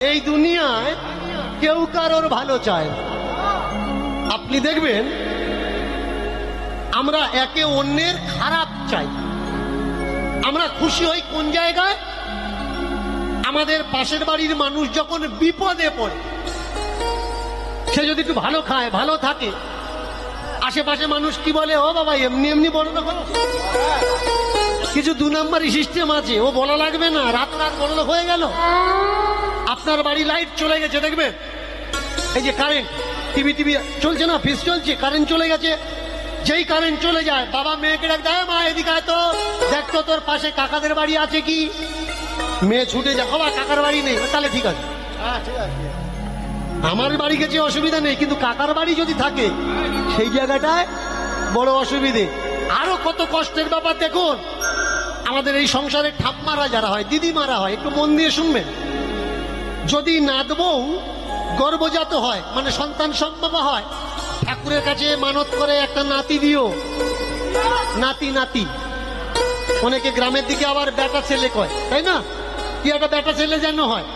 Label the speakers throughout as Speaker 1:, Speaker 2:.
Speaker 1: এই দুনিয়ায় কেউ কারোর ভালো চায় না। আপনি দেখবেন আমরা একে অন্যের খারাপ চাই। আমরা খুশি হই কোন জায়গায়? আমাদের পাশের বাড়ির মানুষ যখন বিপদে পড়ে, সে যদি একটু ভালো খায়, ভালো থাকে, আশেপাশে মানুষ কি বলে, ও বাবা এমনি এমনি বড় লোক হলো। কিছু দু নম্বরই সিস্টেম আছে, ও বলা লাগবে না, রাত রাত বড় লোক হয়ে গেল। আপনার বাড়ি লাইট চলে গেছে, দেখবেন এই যে কারেন্ট, টিভি চলছে না, ফিস চলছে, কারেন্ট চলে গেছে। যেই কারেন্ট চলে যায়, বাবা মেয়েকে ডাক দেয়, মা এদিকে আয় তো, দেখতো তোর পাশে কাকাদের বাড়ি আছে কি। মেয়ে ছুটে যায়, বাবা কাকার বাড়ি নেই। তাহলে ঠিক আছে, আমার বাড়ি গেছে অসুবিধা নেই, কিন্তু কাকার বাড়ি যদি থাকে সেই জায়গাটায় বড় অসুবিধে। আরো কত কষ্টের ব্যাপার দেখুন। আমাদের এই সংসারে ঠাম্মারা যারা হয়, দিদিমারা হয়, একটু মন দিয়ে শুনবেন। যদি নাত বউ গর্ভজাত হয়, মানে সন্তান সম্ভব হয়, ঠাকুরের কাছে মানত করে একটা নাতি দিও, নাতি নাতি। অনেকে গ্রামের দিকে আবার বেটা ছেলে কয়, তাই না? কি একটা বেটা ছেলে যেন হয়।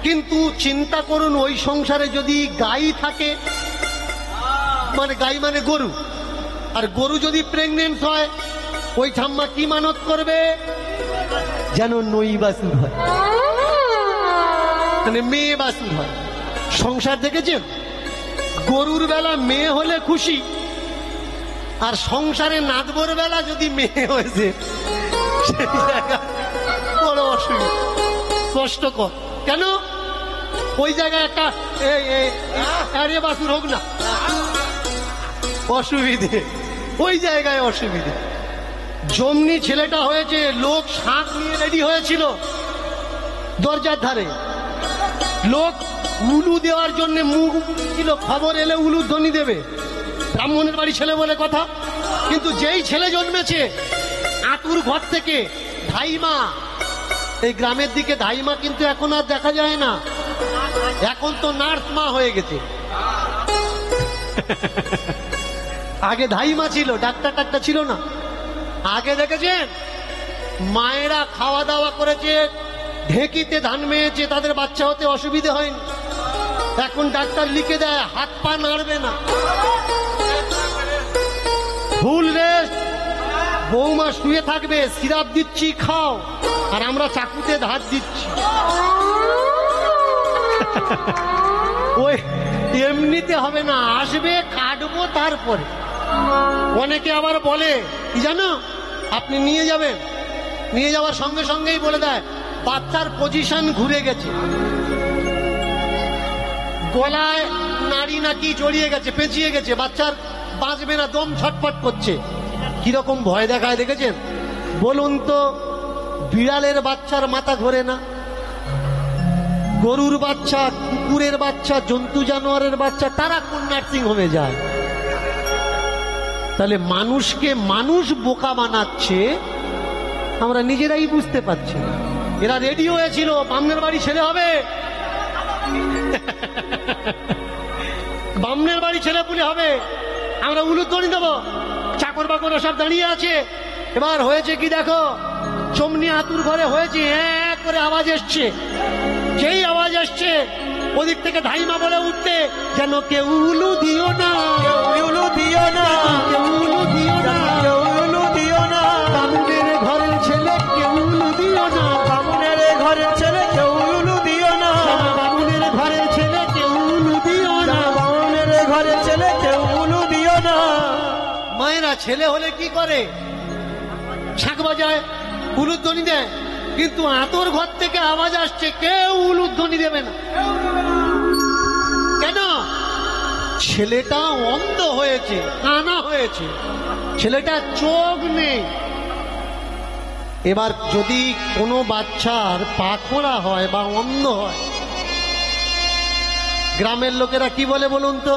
Speaker 1: কিন্তু চিন্তা করুন, ওই সংসারে যদি গাই থাকে, মানে গাই মানে গরু, আর গরু যদি প্রেগনেন্ট হয়, ওই ঠাম্মা কি মানত করবে? যেন নই বাছুর হয়, মানে মেয়ে বাছুর হয়। সংসার দেখেছেন? গরুর বেলা মেয়ে হলে খুশি, আর সংসারে নাতবর বেলা যদি মেয়ে হয়েছে, সেই জায়গা বড় অসুবিধা, কষ্টকর। কেন? ওই জায়গায় একটা আরে বাছুর হোক না, অসুবিধে, ওই জায়গায় অসুবিধে। জমনি ছেলেটা হয়েছে, লোক শাঁখ নিয়ে রেডি হয়েছিল দরজার ধারে, লোক উলু দেওয়ার জন্য মুখ ছিল, খবর এলে উলু ধ্বনি দেবে, ব্রাহ্মণের বাড়ি ছেলে বলে কথা। কিন্তু যেই ছেলে জন্মেছে, আতুর ঘর থেকে ধাইমা, এই গ্রামের দিকে ধাইমা কিন্তু এখন আর দেখা যায় না, এখন তো নার্স মা হয়ে গেছে। আগে ধাইমা ছিল, ডাক্তার ছিল না। আগে দেখেছেন মায়েরা খাওয়া দাওয়া করেছে, ঢেঁকিতে ধান মেয়েছে, তাদের বাচ্চা হতে অসুবিধে হয়নি। এখন ডাক্তার লিখে দেয়, হাত পা নাড়বে না, ফুল রেস্ট, বৌমা শুয়ে থাকবে, সিরাপ দিচ্ছি খাও, আর আমরা চাকুতে ধার দিচ্ছি। ওই এমনিতে হবে না, আসবে, কাটবো, তারপরে। অনেকে আবার বলে কি জানো, আপনি নিয়ে যাবেন, নিয়ে যাওয়ার সঙ্গে সঙ্গেই বলে দেয় বাচ্চার পজিশন ঘুরে গেছে, গলায় নাড়ি নাকি জড়িয়ে গেছে, পেঁচিয়ে গেছে, বাচ্চার বাঁচবে না, দম ছটফট করছে। কিরকম ভয় দেখায় দেখেছেন? বলুন তো, বিড়ালের বাচ্চার মাথা ঘোরে না? গরুর বাচ্চা, কুকুরের বাচ্চা, জন্তু জানোয়ারের বাচ্চা, তারা কোন নার্সিং হোমে যায়? তাহলে মানুষকে মানুষ বোকা বানাচ্ছে, আমরা নিজেরাই বুঝতে পারছি। এরা রেডি হয়েছিল, বামনের বাড়ি ছেলে হবে, বামনের বাড়ি ছেলে পুলে হবে, আমরা উলুধ্বনি দেবো, চাকর বাকর সব দাঁড়িয়ে আছে। এবার হয়েছে কি দেখো, চমনি আতুর ঘরে হয়েছে, এক করে আওয়াজ এসছে। যেই আওয়াজ আসছে, ওদিক থেকে ধাইমা বলে উঠতে, যেন কেউ উলু দিও না, উলু দিও না, উলু দিও না, উলু দিও না, বামুনের ঘরের ছেলে কেউ উলু দিও না, বামুনের ঘরের ছেলে কেউ উলু দিও না, বামুনের ঘরের ছেলে কেউ উলু দিও না, বামুনের ঘরের ছেলে কেউ উলু দিও না। মায়েরা ছেলে হলে কি করে? শাঁখ বাজায়, উলুধ্বনি দেয়। কিন্তু আতর ঘর থেকে আওয়াজ আসছে, কেউ উলুধ্বনি দেবে না। কেন? ছেলেটা অন্ধ হয়েছে, কানা হয়েছে, ছেলেটা চোখ নেই। এবার যদি কোনো বাচ্চার পা খোঁড়া হয় বা অন্ধ হয়, গ্রামের লোকেরা কি বলে বলুন তো?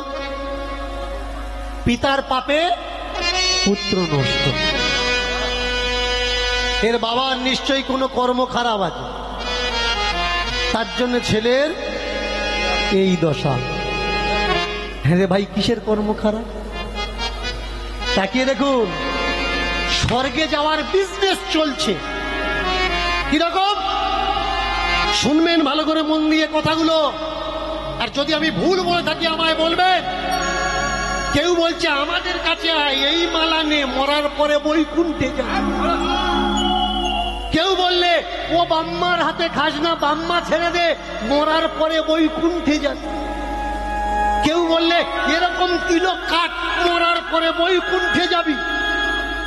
Speaker 1: পিতার পাপে পুত্র নষ্ট। এর বাবার নিশ্চয়ই কোনো কর্ম খারাপ আছে, তার জন্য ছেলের এই দশা। হ্যাঁ রে ভাই, কিসের কর্ম খারাপ? তাকিয়ে দেখুন, স্বর্গে যাওয়ার বিজনেস চলছে। কিরকম? শুনবেন ভালো করে মন দিয়ে কথাগুলো, আর যদি আমি ভুল বলে থাকি আমায় বলবেন। কেউ বলছে আমাদের কাছে আয়, এই মালা নে, মরার পরে বৈকুণ্ঠে যাবে। কেউ বললে ও বাম্মার হাতে খাস না, বাম্মা ছেড়ে দে, মরার পরে বৈকুণ্ঠে যাবে। কেউ বললে এরকম তিলক কাট, মরার পরে বৈকুণ্ঠে যাবি।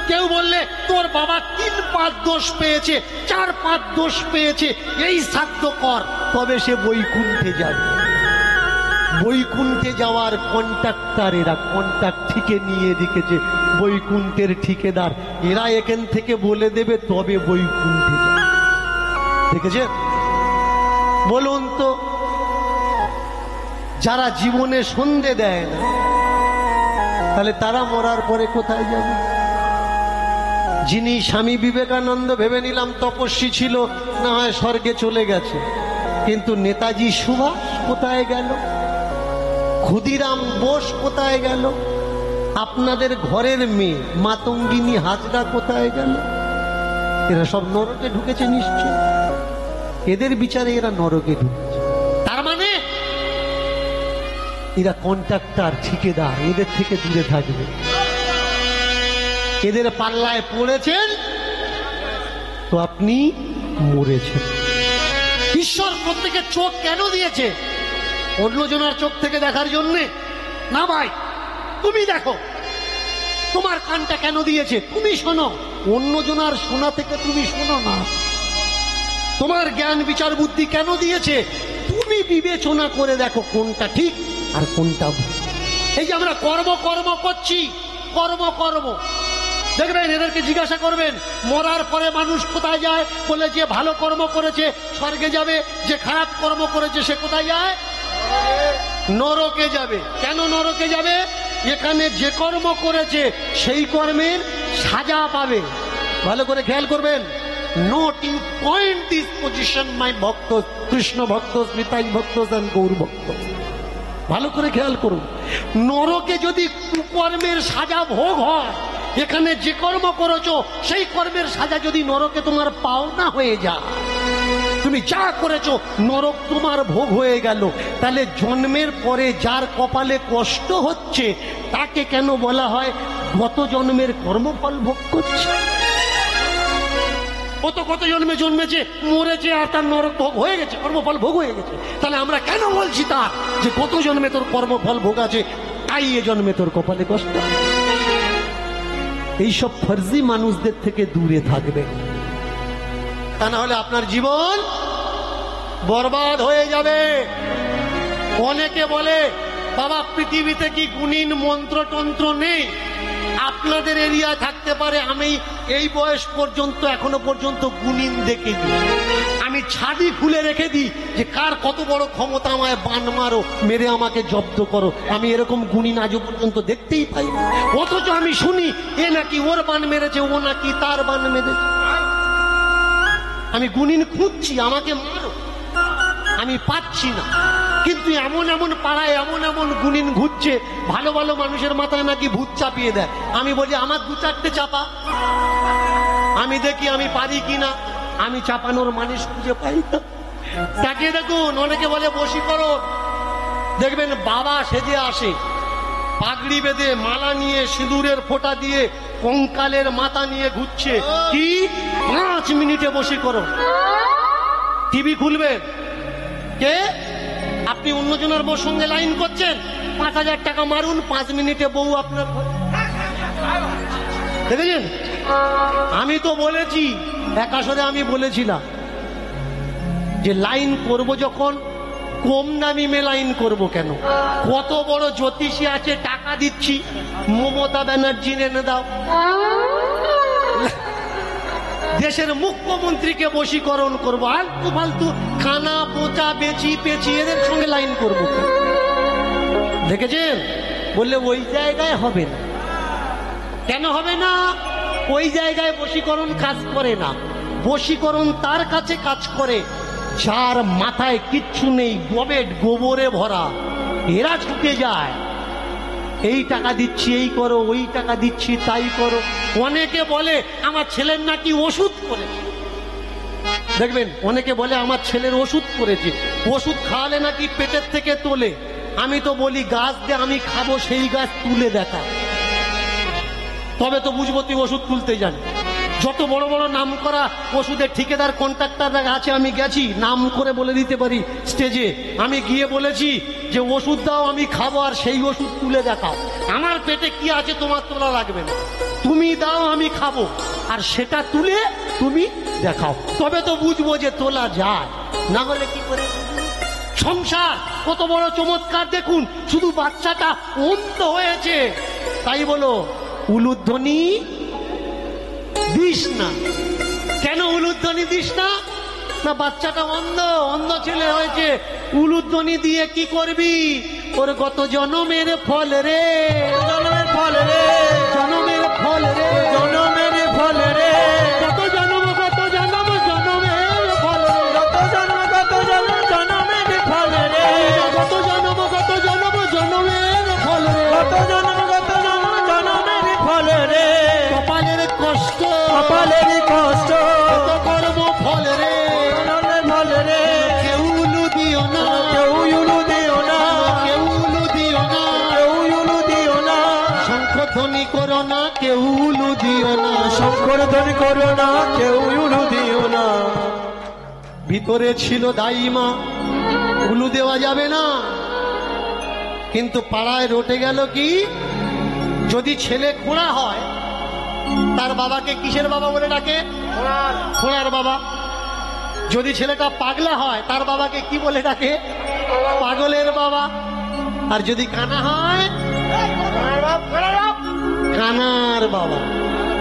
Speaker 1: কেউ বললে তোর বাবা 3-5 দোষ পেয়েছে, 4-5 দোষ পেয়েছে, এই শ্রাদ্ধ কর, তবে সে বৈকুণ্ঠে যাবে। বৈকুণ্ঠে যাওয়ার কন্ট্রাক্টর এরা, কন্ট্রাক্ট ঠিকে নিয়ে রেখেছে, বৈকুণ্ঠের ঠিকাদার এরা। এখান থেকে বলে দেবে তবে বৈকুণ্ঠে যাবে। দেখেছে? বলুন তো, যারা জীবনে সন্ধে দেয় না, তাহলে তারা মরার পরে কোথায় যাবে? যিনি স্বামী বিবেকানন্দ ভেবে নিলাম তপস্বী ছিল, না হয় স্বর্গে চলে গেছে, কিন্তু নেতাজি সুভাষ কোথায় গেল? ক্ষুদিরাম বোস কোথায় গেল? আপনাদের ঘরের মেয়ে মাতঙ্গিনী হাজরা কোথায় গেল? এরা সব নরকে ঢুকেছে নিশ্চয়। এদের বিচারে এরা নরকে ঢুকেছে। তার মানে এরা কন্ট্রাক্টর, ঠিকাদার, এদের থেকে দূরে থাকবে। এদের পাল্লায় পড়েছেন তো আপনি মরেছেন। ঈশ্বর প্রত্যেকের চোখ কেন দিয়েছে? অন্যজনের চোখ থেকে দেখার জন্যে না ভাই, তুমি দেখো। তোমার কানটা কেন দিয়েছে? তুমি শোনো। অন্যজনের শোনা থেকে তুমি শোনো না। তোমার জ্ঞান বিচার বুদ্ধি কেন দিয়েছে? তুমি বিবেচনা করে দেখো কোনটা ঠিক আর কোনটা ভুল। এই যে আমরা কর্ম কর্ম করছি, কর্ম কর্ম, দেখবেন এদেরকে জিজ্ঞাসা করবেন মরার পরে মানুষ কোথায় যায়, বলে যে ভালো কর্ম করেছে স্বর্গে যাবে, যে খারাপ কর্ম করেছে সে কোথায় যায়? নরকে যাবে। কেন নরকে যাবে? এখানে যে কর্ম করেছে সেই কর্মের সাজা পাবে। ভালো করে খেয়াল করবেন। Note in point this position my ভক্ত, কৃষ্ণ ভক্ত, নিতাই ভক্ত, গৌর ভক্ত, ভালো করে খেয়াল করুন। নরকে যদি কুকর্মের সাজা ভোগ হয়, এখানে যে কর্ম করেছো সেই কর্মের সাজা যদি নরকে তোমার পাওনা হয়ে যায়, তুমি যা করেছো নরক তোমার ভোগ হয়ে গেল, তাহলে জন্মের পরে যার কপালে কষ্ট হচ্ছে তাকে কেন বলা হয় গত জন্মের কর্মফল ভোগ করছে? ও তো কত জন্মে জন্মেছে, মরেছে, আর তার নরক ভোগ হয়ে গেছে, কর্মফল ভোগ হয়ে গেছে। তাহলে আমরা কেন বলছি তার যে কত জন্মে তোর কর্মফল ভোগ আছে, তাই এ জন্মে তোর কপালে কষ্ট? এইসব ফর্জি মানুষদের থেকে দূরে থাকবে, তা না হলে আপনার জীবন বরবাদ হয়ে যাবে। অনেকে বলে বাবা পৃথিবীতে কি গুণীন মন্ত্রতন্ত্র নেই? আপনাদের এরিয়া থাকতে পারে, আমি এই বয়স পর্যন্ত এখনো পর্যন্ত গুণীন দেখিনি। আমি ছাদি খুলে রেখে দিই যে কার কত বড় ক্ষমতা, আমায় বান মারো, মেরে আমাকে জব্দ করো। আমি এরকম গুণীন আজও পর্যন্ত দেখতেই পাই। অথচ আমি শুনি এ নাকি ওর বান মেরেছে, ও নাকি তার বান মেরেছে। আমি গুণীন খুঁজছি, আমাকে মারো, আমি পাচ্ছি না। কিন্তু এমন এমন পাড়ায় এমন এমন গুণীন ঘুরছে, ভালো ভালো মানুষের মাথায় নাকি ভূত চাপিয়ে দেয়। আমি বলি আমার 2-4টে চাপা, আমি দেখি আমি পারি কিনা। আমি চাপানোর মানুষ খুঁজে পাই না। তাকিয়ে দেখুন, অনেকে বলে বশীকরণ। দেখবেন বাবা সেজে আসে, পাগড়ি বেঁধে, মালা নিয়ে, সিঁদুরের ফোঁটা দিয়ে, কঙ্কালের মাথা নিয়ে ঘুরছে। কি 5 মিনিটে বশীকরণ। টিভি খুলবেন, কে? আপনি অন্যজনের বউর সঙ্গে লাইন করছেন, 5000 টাকা মারুন, 5 মিনিটে বউ আপনার। দেখেছেন? আমি তো বলেছি, এক আসরে আমি বলেছিলাম যে লাইন করব যখন কম দামি মে লাইন করব কেন? কত বড় জ্যোতিষী আছে, টাকা দিচ্ছি, মমতা ব্যানার্জি এনে দাও। দেশের মুখ্যমন্ত্রীকে বশীকরণ করবো, আলতু ফালতু খানা পোচা বেচি পেচি এদের সঙ্গে লাইন করবো। দেখেছেন? বললে ওই জায়গায় হবে না। কেন হবে না? ওই জায়গায় বশীকরণ কাজ করে না। বশীকরণ তার কাছে কাজ করে যার মাথায় কিচ্ছু নেই, গোবরে ভরা। এরা ছুটে যায়, এই টাকা দিচ্ছি এই করো, ওই টাকা দিচ্ছি তাই করো। অনেকে বলে আমার ছেলের নাকি ওষুধ করেছে। দেখবেন অনেকে বলে আমার ছেলের ওষুধ করেছে, ওষুধ খাওয়ালে নাকি পেটের থেকে তোলে। আমি তো বলি গাছ দিয়ে আমি খাবো, সেই গাছ তুলে দেখা, তবে তো বুঝবো তুই ওষুধ তুলতে জানি। যত বড় বড় নাম করা ওষুধের ঠিকাদার কন্ট্রাক্টর আছে, আমি গেছি, নাম করে বলে দিতে পারি স্টেজে, আমি গিয়ে বলেছি যে ওষুধ দাও আমি খাবো, আর সেই ওষুধ তুলে দেখাও। আমার পেটে কি আছে তোমার তোলা লাগবে না, তুমি দাও আমি খাবো, আর সেটা তুলে তুমি দেখাও, তবে তো বুঝবো যে তোলা যায়, না হলে কি করে বুঝবো? সংসার কত বড় চমৎকার দেখুন, শুধু বাচ্চাটা অন্ধ হয়েছে, তাই বলো উলুধ্বনি দিস না। কেন উলুধ্বনি দিস না? না বাচ্চাটা অন্ধ, অন্ধ ছেলে হয়েছে, উলুধ্বনি দিয়ে কি করবি? ওর গত জনমের ফল রে, জনমের ফল রে, জনমের ফল রে, জনমের ফল রে, কত জনম কত জনম জনমের ফল রে, কত জনম কত জনম জনমের ফল রে, কত জনম কত জনম জনমের ফল রে, কত জনম কত জনম জনমের ফল রে, কপালের কষ্ট, কপালের কষ্ট, কত কর্ম ফল রে, জনমের ফল রে, কেউ উলু দিও না, কেউ উলু দিও না, কেউ উলু দিও না, কেউ উলু দিও না, শঙ্খধ্বনি করো না, কেউ উলু দিও না, শঙ্খধ্বনি করো না, কেউ উলু দিও না। ভিতরে ছিল দাইমা, উলু দেওয়া যাবে না, কিন্তু পাড়ায় রটে গেল কি, যদি ছেলে খোঁড়া হয় তার বাবাকে কিসের বাবা বলে ডাকে? খোঁড়ার বাবা। যদি ছেলেটা পাগলা হয় তার বাবাকে কি বলে ডাকে? পাগলের বাবা। আর যদি কানা হয় কানার বাবা,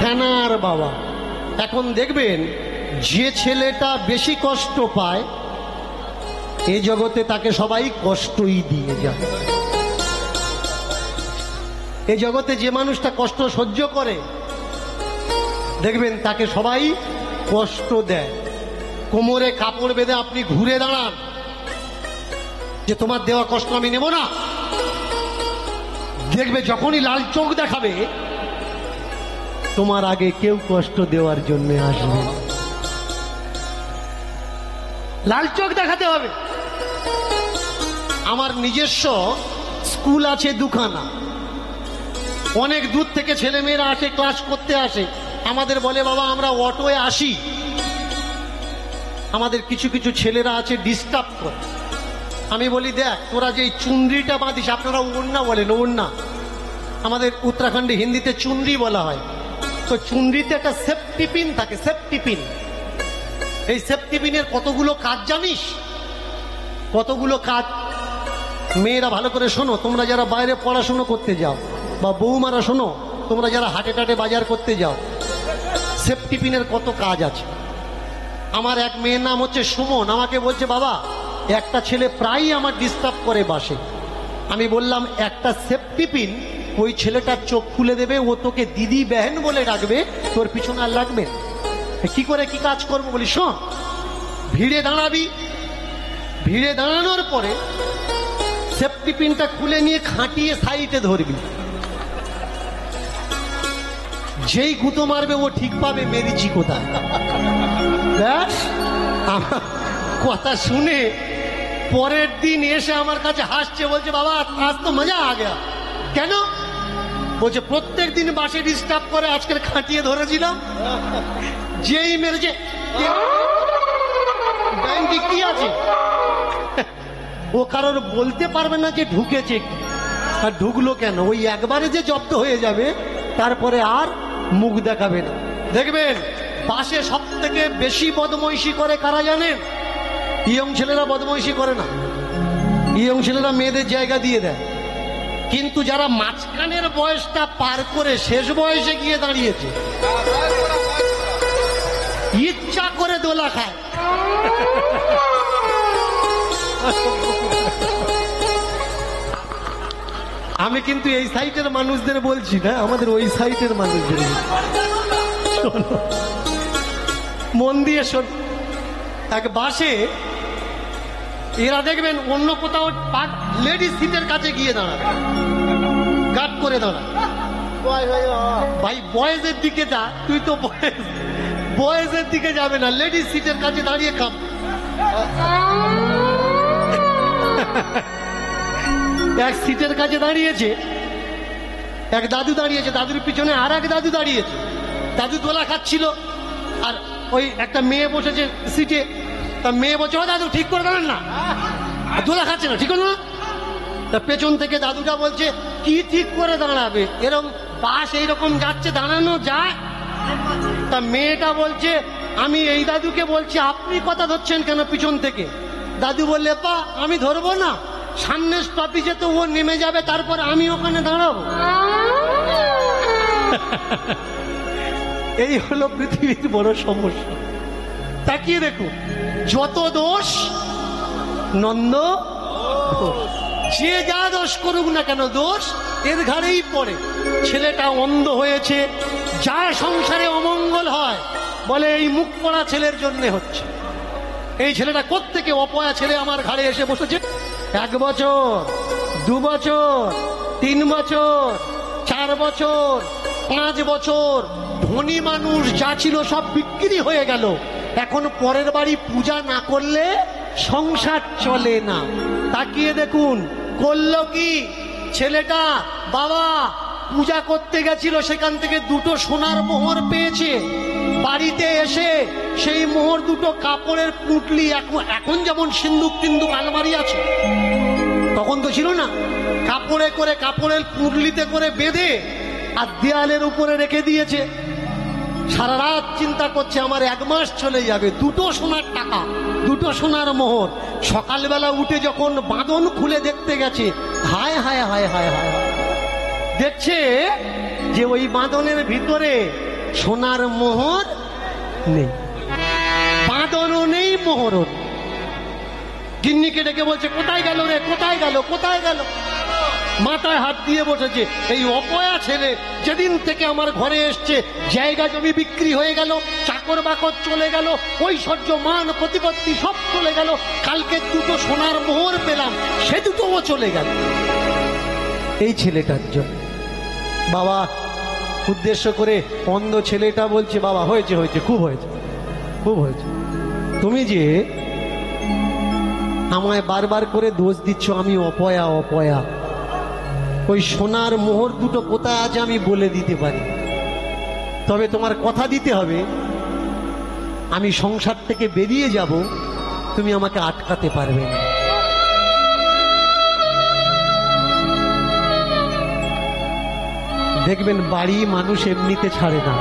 Speaker 1: কানার বাবা। এখন দেখবেন যে ছেলেটা বেশি কষ্ট পায় এই জগতে তাকে সবাই কষ্টই দিয়ে যায়। এই জগতে যে মানুষটা কষ্ট সহ্য করে দেখবেন তাকে সবাই কষ্ট দেয়। কোমরে কাপড় বেঁধে আপনি ঘুরে দাঁড়ান যে তোমার দেওয়া কষ্ট আমি নেব না, দেখবে যখনই লাল চোখ দেখাবে তোমার আগে কেউ কষ্ট দেওয়ার জন্য আসবে। লাল চোখ দেখাতে হবে। আমার নিজস্ব স্কুল আছে দুখানা, অনেক দূর থেকে ছেলে মেয়েরা আসে, ক্লাস করতে আসে, আমাদের বলে বাবা আমরা অটোয় আসি। আমাদের কিছু কিছু ছেলেরা আছে ডিস্টার্ব করে। আমি বলি দেখ তোরা যে চুনরিটা বাঁধিস, আপনারা ওড়না বলেন, ওড়না আমাদের উত্তরাখণ্ডে হিন্দিতে চুনরি বলা হয়, তো চুনরিতে একটা সেফটি পিন থাকে, সেফটি পিন। এই সেফটি পিনের কতগুলো কাজ জানিস? কতগুলো কাজ? মেয়েরা ভালো করে শোনো, তোমরা যারা বাইরে পড়াশুনো করতে যাও, বা বৌমারা শোনো, তোমরা যারা হাটে টাটে বাজার করতে যাও, সেফটি পিনের কত কাজ আছে। আমার এক মেয়ের নাম হচ্ছে সুমন, আমাকে বলছে বাবা একটা ছেলে প্রায়ই আমার ডিস্টার্ব করে বাসে। আমি বললাম একটা সেফটি পিন ওই ছেলেটার চোখ খুলে দেবে, ও তোকে দিদি বেহেন বলে ডাকবে, তোর পিছনে আর লাগবে। কি করে কি কাজ করবো বলি, শোন, ভিড়ে দাঁড়াবি, ভিড়ে দাঁড়ানোর পরে সেফটি পিনটা খুলে নিয়ে খাটিয়ে সাইডে ধরবি, যেই গুঁতো মারবে ও ঠিক পাবে মেরেছি কোথায়। ব্যাস, আমার কথা শুনে পরের দিন এসে আমার কাছে হাসছে, বলছে বাবা আজ তো মজা আ গেয়া। কেন? বলছে প্রত্যেক দিন বাসে ডিস্টার্ব করে, আজকের খাটিয়ে ধরেছিলাম, যেই মেরেছে। ব্যাংকে কি আছে ও কারোর বলতে পারবে না যে ঢুকেছে কি, আর ঢুকলো কেন। ওই একবারে যে জব্দ হয়ে যাবে তারপরে আর মুখ দেখাবে না। দেখবেন বাসে সব থেকে বেশি বদমৈশি করে কারা জানেন? ইয়ং ছেলেরা বদমৈশি করে না, ইয়ং ছেলেরা মেয়েদের জায়গা দিয়ে দেয়, কিন্তু যারা মাঝখানের বয়সটা পার করে শেষ বয়সে গিয়ে দাঁড়িয়েছে ইচ্ছা করে দোলা খায়। আমি কিন্তু এই সাইটের মানুষদের বলছি না, আমাদের ওই সাইটের মানুষদের। মন দিয়ে শোন, এক বাসে এরা দেখবেন অন্য কোথাও লেডিস সিটের কাছে গিয়ে দাঁড়াবে, গার্ড করে দাঁড়া। ভাই বয়েজের দিকে যা, তুই তো বয়েজ, বয়েজের দিকে যাবে না, লেডিস সিটের কাছে দাঁড়িয়ে খাম। এক সিটের কাছে দাঁড়িয়েছে, এক দাদু দাঁড়িয়েছে, দাদুর পিছনে আর এক দাদু দাঁড়িয়েছে। দাদু দোলা খাচ্ছিল, আর ওই একটা মেয়ে বসেছে সিটে। তা মেয়ে বলছে, ও দাদু ঠিক করে দাঁড়ান না, দোলা খাচ্ছে না, ঠিক না? তা পেছন থেকে দাদুটা বলছে, কি ঠিক করে দাঁড়াবে, এরকম বাস এইরকম যাচ্ছে, দাঁড়ানো যায়? তা মেয়েটা বলছে, আমি এই দাদুকে বলছি, আপনি কথা ধরছেন কেন পিছন থেকে? দাদু বললে, পা আমি ধরবো না, সামনের স্টপেজে তো ও নেমে যাবে, তারপর আমি ওখানে দাঁড়াবো। এই হলো পৃথিবীর বড় সমস্যা। তাকিয়ে দেখুন, যত দোষ নন্দ দোষ। যে যা দোষ করুক না কেন, দোষ এর ঘাড়েই পড়ে। ছেলেটা অন্ধ হয়েছে, যা সংসারে অমঙ্গল হয় বলে এই মুখ পড়া ছেলের জন্য হচ্ছে। এই ছেলেটা কোত্থেকে অপয়া ছেলে আমার ঘাড়ে এসে বসেছে। 1 বছর, 2 বছর, 3 বছর, 4 বছর, 5 বছর, ধনী মানুষ যা ছিল সব বিক্রি হয়ে গেল। এখন পরের বাড়ি পূজা না করলে সংসার চলে না। তাকিয়ে দেখুন, করলো কি ছেলেটা? বাবা পূজা করতে গেছিল, সেখান থেকে 2টো সোনার মোহর পেয়েছে। বাড়িতে এসে সেই মোহর 2টো কাপড়ের পুঁটলি, এখন যেমন সিন্দুক টিন্দুক আলমারি আছে, তখন তো ছিল না, কাপড়ে করে কাপড়ের পুঁটলিতে করে বেঁধে আর দেয়ালের উপরে রেখে দিয়েছে। সারা রাত চিন্তা করছে, আমার 1 মাস চলে যাবে, 2টো সোনার টাকা, 2টো সোনার মোহর। সকালবেলা উঠে যখন বাঁধন খুলে দেখতে গেছে, হায় হায় হায় হায় হায়, দেখছে যে ওই বাঁধনের ভিতরে সোনার মোহর নেই, বাঁধনও নেই, মোহরও। গিন্নিকে ডেকে বলছে, কোথায় গেল রে, কোথায় গেল, কোথায় গেল? মাথায় হাত দিয়ে বসেছে, এই অপয়া ছেলে যেদিন থেকে আমার ঘরে এসছে, জায়গা জমি বিক্রি হয়ে গেল, চাকর বাকর চলে গেল, ঐশ্বর্য মান প্রতিপত্তি সব চলে গেল। কালকে 2টো সোনার মোহর পেলাম, সে 2টোও চলে গেল এই ছেলেটার জন্য। বাবা উদ্দেশ্য করে অন্ধ ছেলেটা বলছে, বাবা হয়েছে হয়েছে, খুব হয়েছে, খুব হয়েছে। তুমি যে আমায় বারবার করে দোষ দিচ্ছ, আমি অপয়া অপয়া, ওই সোনার মোহর 2টো কোথায় আছে আমি বলে দিতে পারি, তবে তোমার কথা দিতে হবে আমি সংসার থেকে বেরিয়ে যাব, তুমি আমাকে আটকাতে পারবে না। দেখবেন বাড়ি মানুষ এমনিতে ছাড়ে না,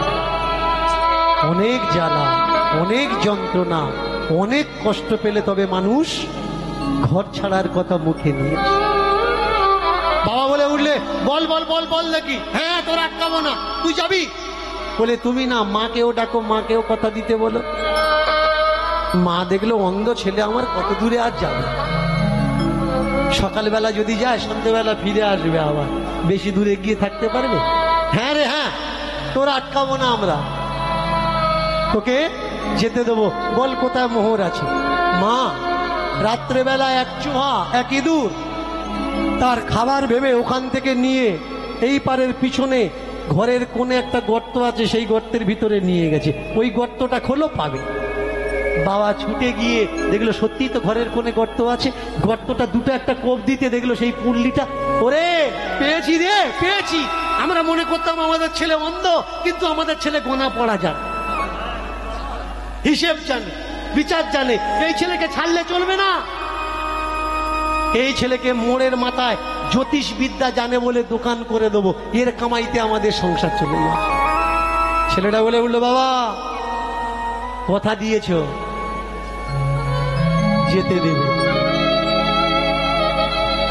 Speaker 1: অনেক জ্বালা, অনেক যন্ত্রণা, অনেক কষ্ট পেলে তবে মানুষ ঘর ছাড়ার কথা মুখে নিয়ে। বাবা বলে উঠলে, বল বল বল বল দেখি। হ্যাঁ তোর আটকাবো না, তুই যাবি। বলে তুমি না মাকেও ডাকো, মাকেও কথা দিতে বলো। মা দেখলো অন্ধ ছেলে আমার কত দূরে আর যাবে, সকালবেলা যদি যায় সন্ধ্যেবেলা ফিরে আসবে, আবার বেশি দূরে গিয়ে থাকতে পারবে? হ্যাঁ রে হ্যাঁ, তোর আটকাবো না, আমরা তোকে যেতে দেবো, বল কোথায় মোহর আছে। মা রাত্রেবেলা 1 চুহা 1 ইঁদুর তার খাবার ভেবে ওখান থেকে নিয়ে এই পারের পিছনে ঘরের কোণে একটা গর্ত আছে, সেই গর্তের ভিতরে নিয়ে গেছে, ওই গর্তটা খোলো পাবে। বাবা ছুটে গিয়ে দেখলো সত্যি তো ঘরের কোণে গর্ত আছে, গর্তটা 2টো একটা কোপ দিতে দেখলো সেই পুল্লিটা, ওরে পেয়েছি রে পেয়েছি। আমরা মনে করতাম আমাদের ছেলে অন্ধ, কিন্তু আমাদের ছেলে গোনা পড়া জানে, হিসেব জানে, বিচার জানে। এই ছেলেকে ছাড়লে চলবে না। এই ছেলেকে মোড়ের মাথায় জ্যোতিষ বিদ্যা জানে বলে দোকান করে দেবো, এর কামাইতে আমাদের সংসার চলে যাবে। ছেলেটা বলে উঠলো, বাবা কথা দিয়েছ, যেতে দেবে,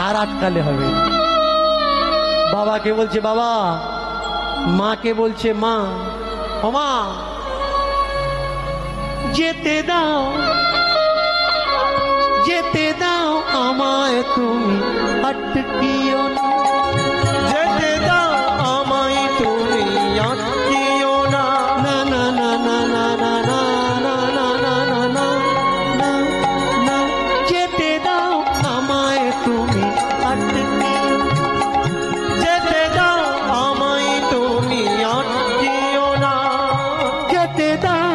Speaker 1: আর আটকালে হবে। বাবাকে বলছে বাবা, মাকে বলছে মা, ও মা যেতে দাও, যেতে দাও আমায়, তুমি আটকিও না,
Speaker 2: যেতে দাও আমায় তুমি আটকিও না,
Speaker 1: না না না না না না না না না না না না না না, যেতে দাও আমায় তুমি আটকিও,
Speaker 2: যেতে দাও আমায় তুমি আটকিও না,
Speaker 1: যেতে দাও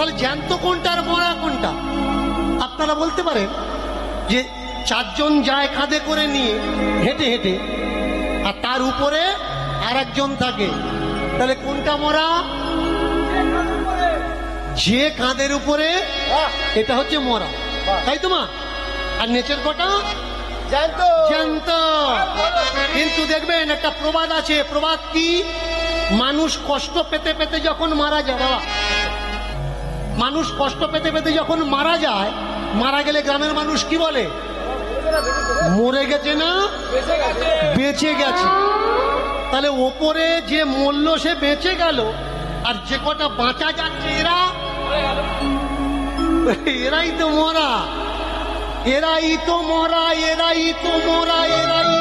Speaker 1: তাহলে জ্যান্ত কোনটা আর মরা কোনটা? আপনারা বলতে পারেন যে চারজন যায় কাঁধে করে নিয়ে হেঁটে হেঁটে, আর তার উপরে আর একজন থাকে, তাহলে কোনটা মরা? যে কাঁধের উপরে এটা হচ্ছে মরা, তাই তো মা? আর নিচের কটা জ্যান্ত। কিন্তু দেখবেন একটা প্রবাদ আছে, প্রবাদ কি? মানুষ কষ্ট পেতে পেতে যখন মারা যায়, বাবা, মানুষ কষ্ট পেতে পেতে যখন মারা যায়, মারা গেলে গ্রামের মানুষ কি বলে? মরে গেছে না বেঁচে গেছে। তাহলে ওপরে যে মূল্য সে বেঁচে গেল, আর যে কটা বাঁচা যাচ্ছে এরাই তো মরা, এরাই তো মরা, এরাই তো মরা, এরাই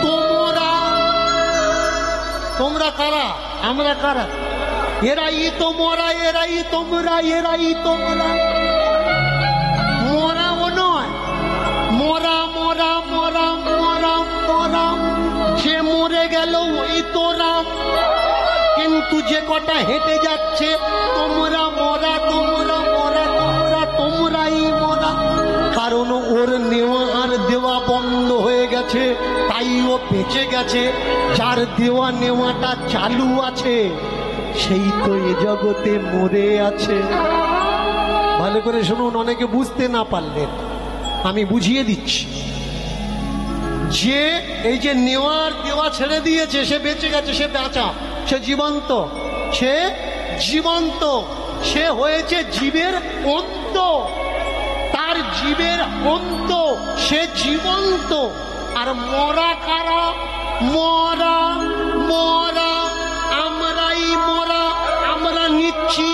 Speaker 1: তো মরা। তোমরা কারা? আমরা কারা? এরাই তো মরা, এরাই তোমরা, এরাই তোমরা। মরাও নয়, মরা মরা মরা মরা মরা, সে মরে গেল ওই তো রাম। কিন্তু যে কটা হেঁটে যাচ্ছে, তোমরা মরা, তোমরা মরা, তোমরা তোমরাই মরা। কারণ ওর নেওয়া আর দেওয়া বন্ধ হয়ে গেছে, তাই ও বেঁচে গেছে। যার দেওয়া নেওয়াটা চালু আছে, সেই তো এ জগতে মরে আছে। ভালো করে শুনুন, অনেকে বুঝতে না পারলেন, আমি বুঝিয়ে দিচ্ছি। যে এই যে নেওয়ার দেওয়া ছেড়ে দিয়েছে, সে বেঁচে গেছে, সে বাঁচা, সে জীবন্ত, সে জীবন্ত, সে হয়েছে জীবের অন্ত। তার জীবের অন্ত, সে জীবন্ত। আর মরা কারা? মরা মরা আমরাই মরা। আমরা নিচ্ছি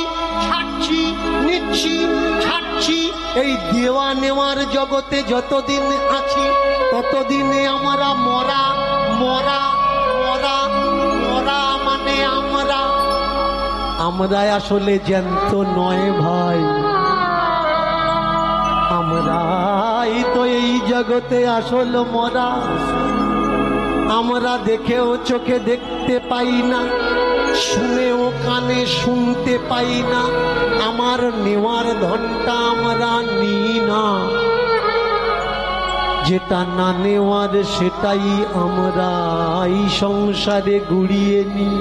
Speaker 1: ছাড়ছি, নিচ্ছি ছাড়ছি। এই দেওয়া নেওয়ার জগতে যতদিন আছি, ততদিনে আমরা মরা মরা মরা মরা। মানে আমরা, আমরাই আসলে জ্যান্ত নয় ভাই, আমরাই তো এই জগতে আসল মরা। আমরা দেখেও চোখে দেখতে পাই না, শুনেও কানে শুনতে পাই না। আমার নেওয়ার ধনটা আমরা নিই না, যেটা না নেওয়ার সেটাই আমরা এই সংসারে গুড়িয়ে নিই।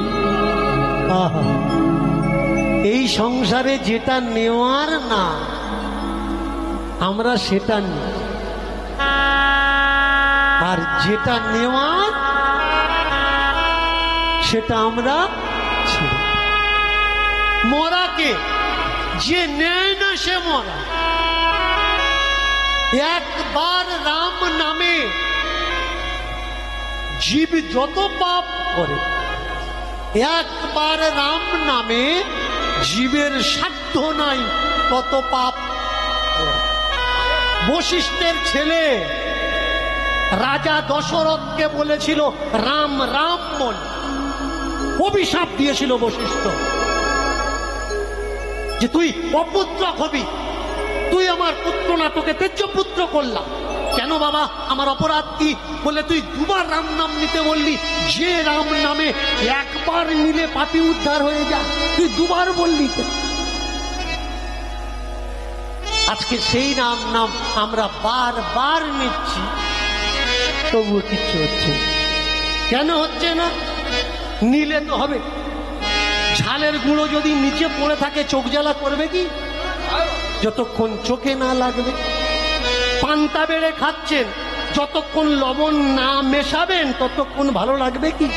Speaker 1: আহা, এই সংসারে যেটা নেওয়ার না, আমরা সেটা নিই। আর যেটা নেওয়ার, সেটা আমরা ছেড়ে। মরাকে যে নেয় না সে মরা। একবার রাম নামে জীব যত পাপ করে, একবার রাম নামে জীবের সাধ্য নাই তত পাপ করে। বশিষ্ঠের ছেলে রাজা দশরথকে বলেছিল রাম রাম বল, অভিশাপ দিয়েছিল বশিষ্ঠ যে তুই অপুত্র হবি, তুই আমার পুত্র না, তোকে তেজ্য পুত্র করলাম। কেন বাবা, আমার অপরাধ কি? বলে তুই দুবার রাম নাম নিতে বললি, যে রাম নামে একবার নিলে পাপী উদ্ধার হয়ে যায়, তুই দুবার বললি। আজকে সেই নাম আমরা বারবার নিচ্ছি, তবুও কিচ্ছু হচ্ছে না। কেন হচ্ছে না? নিলে তো হবে। ঝালের গুঁড়ো যদি নিচে পড়ে থাকে, চোখ জ্বালা করবে কি? যতক্ষণ চোখে না লাগবে। পান্তা বেড়ে খাচ্ছেন, যতক্ষণ লবণ না মেশাবেন ততক্ষণ ভালো লাগবে কি?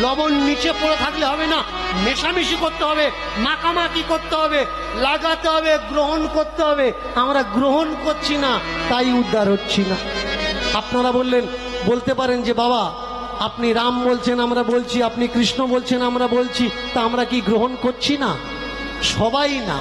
Speaker 1: লবণ নিচে পড়ে থাকলে হবে না, মেশামেশি করতে হবে, মাখামাখি করতে হবে, লাগাতে হবে, গ্রহণ করতে হবে। আমরা গ্রহণ করছি না, তাই উদ্ধার হচ্ছি না। আপনারা বলতে পারেন যে বাবা, আপনি রাম বলছেন আমরা বলছি, আপনি কৃষ্ণ বলছেন আমরা বলছি, তা আমরা কি গ্রহণ করছি না? সবাই না।